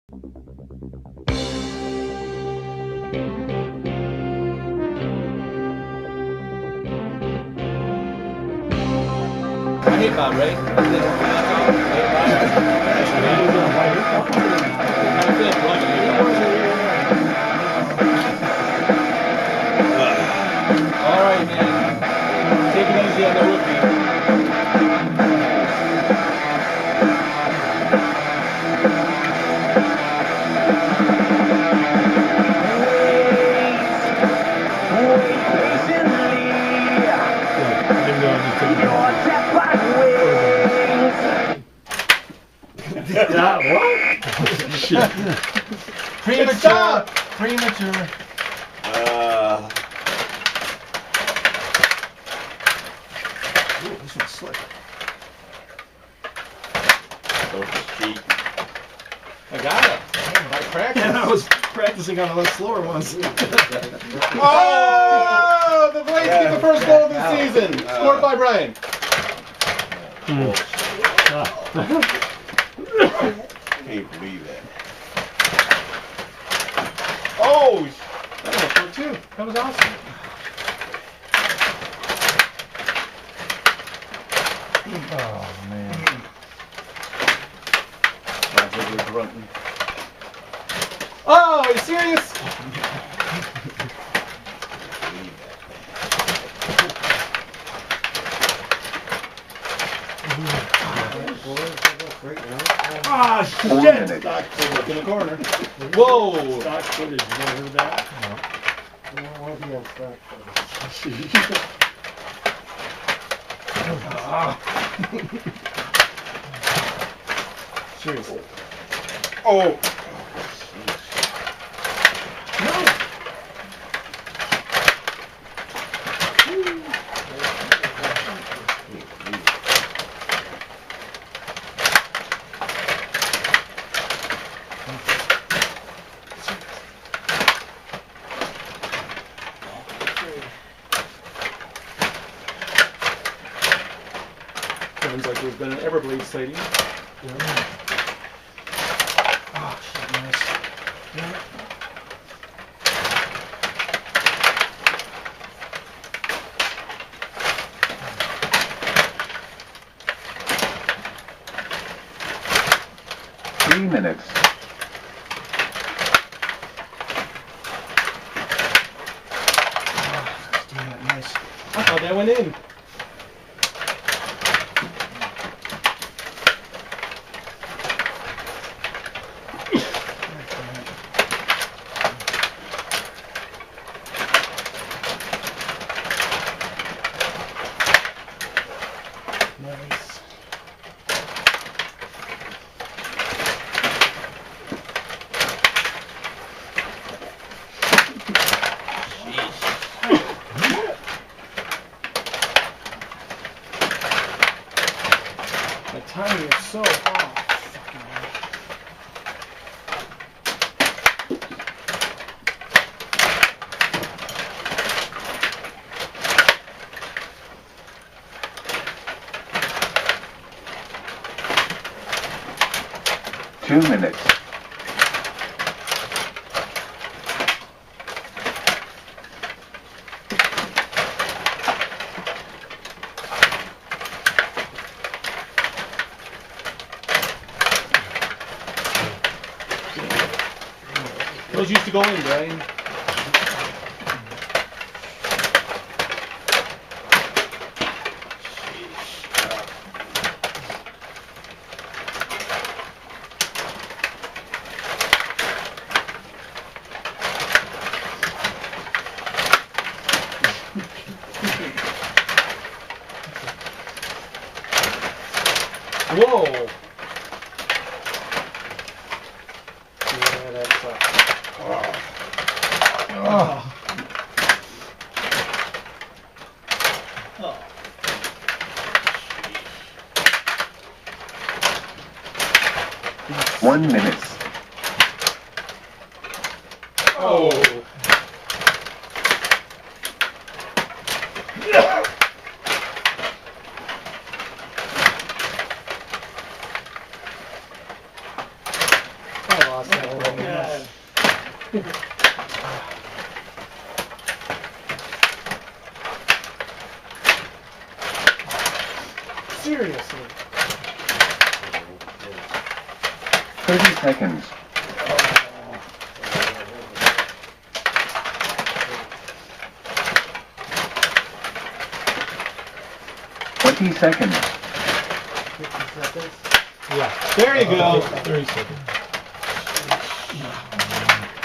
Hey, Bob, right? All right, man. Take it easy on the rookie. What? Shit. Premature. Premature. Ooh, this one's slick. I got it. I practiced. Yeah, I was practicing on the slower ones. Oh! The Blades get the first goal of the season. Scored by Brian. Can't believe that. Oh! That was good too. That was awesome. Oh, man. Oh, are you serious? Ah, shit! Stock footage in the corner. Whoa! Stock footage, you never heard that? Seriously. Oh! Sounds like there's been an Everblades sighting. Oh, shit, nice. Yeah. 3 minutes. Damn it, nice. I thought that went in. Nice. The timing is so off. Fucking hell. Two minutes. Those used to go in, Brian. Whoa! Yeah, that sucks. Oh. 1 minute. Oh! I lost that Seriously. 30 seconds. Twenty seconds. 50 seconds. Yeah. There you go. 30 seconds.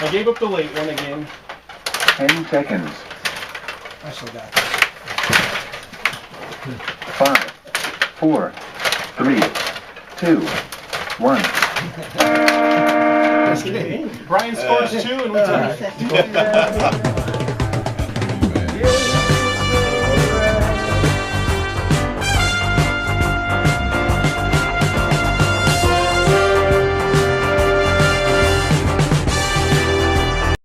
I gave up the late one again. 10 seconds. I still got this. 5, 4, 3, 2, 1. Brian scores 2 and we tie.